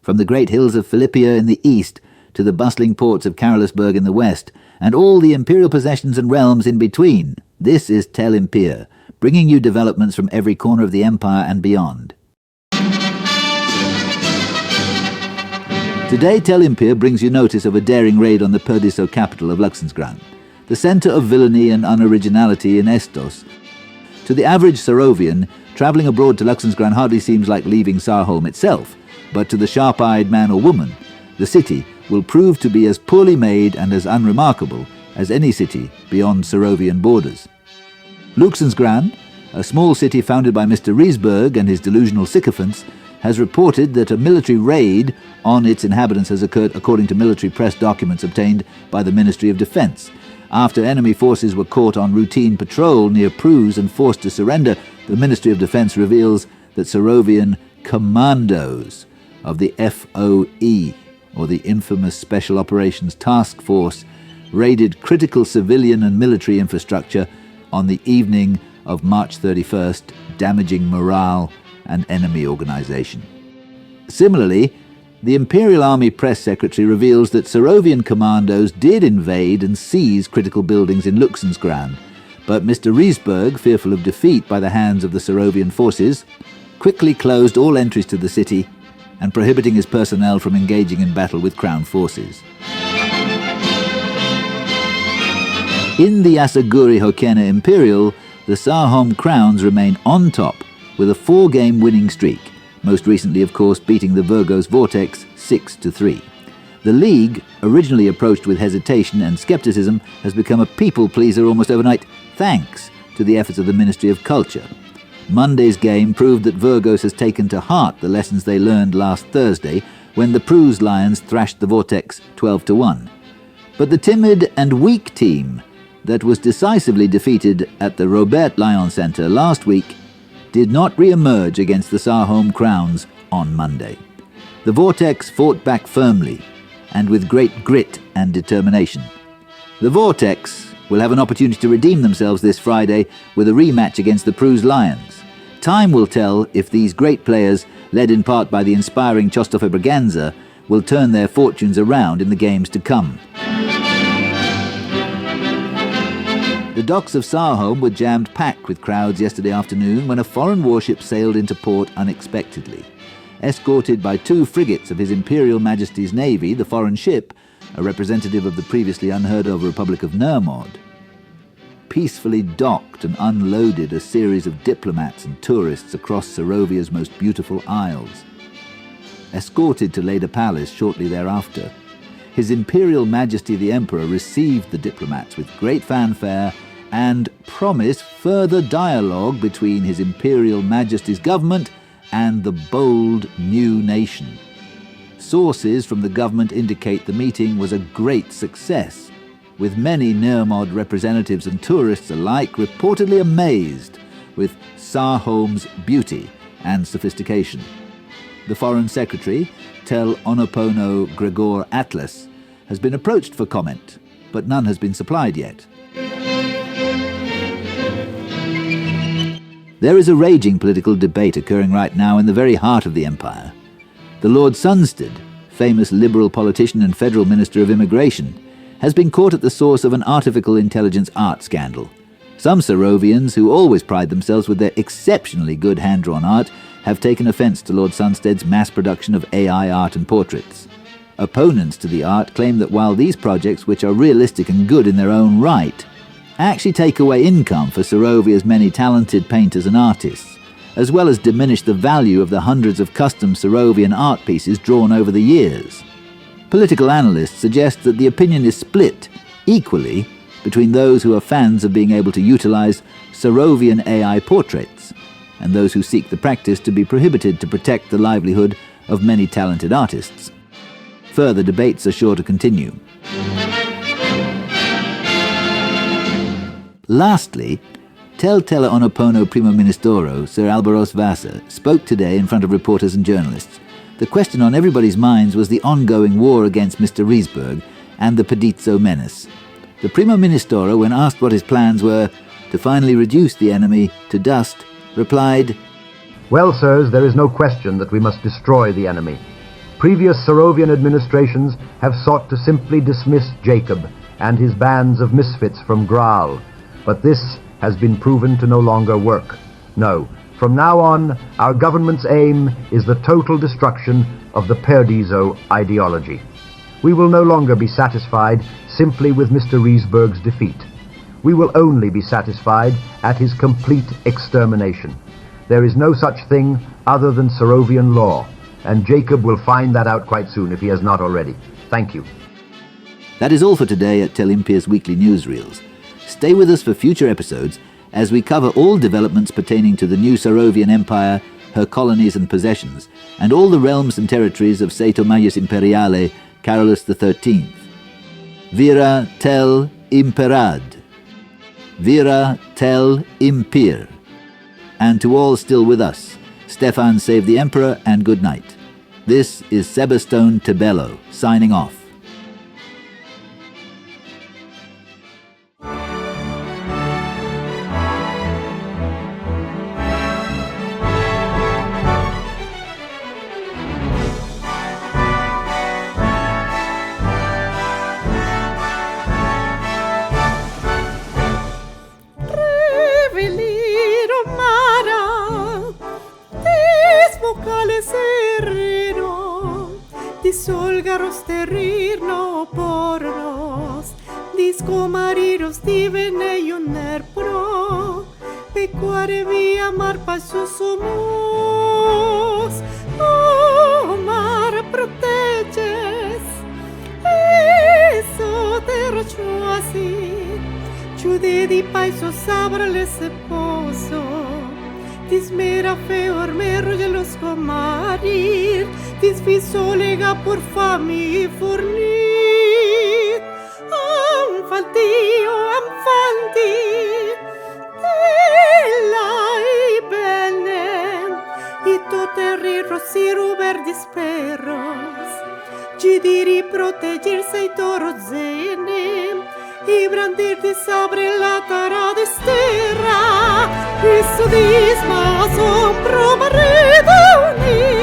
from the great hills of Philippia in the east to the bustling ports of Carolusburg in the west, and all the imperial possessions and realms in between. This is TEL IMPIR, bringing you developments from every corner of the empire and beyond. Today, TEL IMPIR brings you notice of a daring raid on the perdizo capital of Luxensgran, the centre of villainy and unoriginality in Estos. To the average Sarovian, travelling abroad to Luxensgran hardly seems like leaving Saarholm itself, but to the sharp-eyed man or woman, the city will prove to be as poorly made and as unremarkable as any city beyond Sarovian borders. Luxensgran, a small city founded by Mr. Riesberg and his delusional sycophants, has reported that a military raid on its inhabitants has occurred according to military press documents obtained by the Ministry of Defence. After enemy forces were caught on routine patrol near Prus and forced to surrender, the Ministry of Defence reveals that Sarovian commandos of the FOE, or the infamous Special Operations Task Force, raided critical civilian and military infrastructure on the evening of March 31st, damaging morale and enemy organisation. Similarly, the Imperial Army Press Secretary reveals that Sarovian commandos did invade and seize critical buildings in Luxensgran, but Mr. Riesberg, fearful of defeat by the hands of the Sarovian forces, quickly closed all entries to the city and prohibiting his personnel from engaging in battle with Crown forces. In the Asaguri Hoquenna Imperial, the Saarholm Crowns remain on top with a 4-game winning streak, most recently, of course, beating the Virgos Vortex 6-3. The league, originally approached with hesitation and scepticism, has become a people-pleaser almost overnight, thanks to the efforts of the Ministry of Culture. Monday's game proved that Virgos has taken to heart the lessons they learned last Thursday when the Prus Lions thrashed the Vortex 12-1. But the timid and weak team that was decisively defeated at the Robert Lion Centre last week did not re-emerge against the Saarholm Crowns on Monday. The Vortex fought back firmly and with great grit and determination. The Vortex will have an opportunity to redeem themselves this Friday with a rematch against the Prus Lions. Time will tell if these great players, led in part by the inspiring Christopher Braganza, will turn their fortunes around in the games to come. The docks of Saarholm were jammed-packed with crowds yesterday afternoon when a foreign warship sailed into port unexpectedly. Escorted by 2 frigates of His Imperial Majesty's Navy, the foreign ship, a representative of the previously unheard-of Republic of No.1, peacefully docked and unloaded a series of diplomats and tourists across Sarovia's most beautiful isles. Escorted to Leda Palace shortly thereafter, His Imperial Majesty the Emperor received the diplomats with great fanfare and promised further dialogue between His Imperial Majesty's government and the bold new nation. Sources from the government indicate the meeting was a great success, with many Neomod representatives and tourists alike reportedly amazed with Saarholm's beauty and sophistication. The Foreign Secretary, TEL Onopono Gregor Atlas, has been approached for comment, but none has been supplied yet. There is a raging political debate occurring right now in the very heart of the empire. The Lord Sunstead, famous Liberal politician and Federal Minister of Immigration, has been caught at the source of an artificial intelligence art scandal. Some Sarovians, who always pride themselves with their exceptionally good hand-drawn art, have taken offence to Lord Sunstead's mass production of AI art and portraits. Opponents to the art claim that while these projects, which are realistic and good in their own right, actually take away income for Sarovia's many talented painters and artists, as well as diminish the value of the hundreds of custom Sarovian art pieces drawn over the years. Political analysts suggest that the opinion is split equally between those who are fans of being able to utilize Sarovian AI portraits and those who seek the practice to be prohibited to protect the livelihood of many talented artists. Further debates are sure to continue. Lastly, TEL Onopono Primo Ministro, Sir Alboros Vasa, spoke today in front of reporters and journalists. The question on everybody's minds was the ongoing war against Mr. Riesberg and the perdizo menace. The Primo Ministro, when asked what his plans were to finally reduce the enemy to dust, replied, "Well, sirs, there is no question that we must destroy the enemy. Previous Serovian administrations have sought to simply dismiss Jacob and his bands of misfits from Graal, but this has been proven to no longer work. No, from now on, our government's aim is the total destruction of the perdizo ideology. We will no longer be satisfied simply with Mr. Riesberg's defeat. We will only be satisfied at his complete extermination. There is no such thing other than Serovian law, and Jacob will find that out quite soon if he has not already. Thank you. That is all for today at TEL IMPIR's weekly newsreels. Stay with us for future episodes as we cover all developments pertaining to the new Serovian Empire, her colonies and possessions, and all the realms and territories of Seito Maius Imperiale, Carolus XIII. Vira tel imperad. Vira tel impir. And to all still with us, Stefan save the Emperor and good night. This is Sebastone Tebello signing off. Solgaros terrirno pornos, disco mariros divene ioner pro, pecuare via mar passusomos. Oh, mar proteges, eso te rochoasi, ciude di paiso sabra le seposo, dismera feor merro de los comarir, disfiso lega por fami fornit. Amfanti, te bene, ito terri rossiru verdis perros, gidiri protegirse i torozene, i brandir di sabre la tara de sterra, isso disma sompro marredo unir.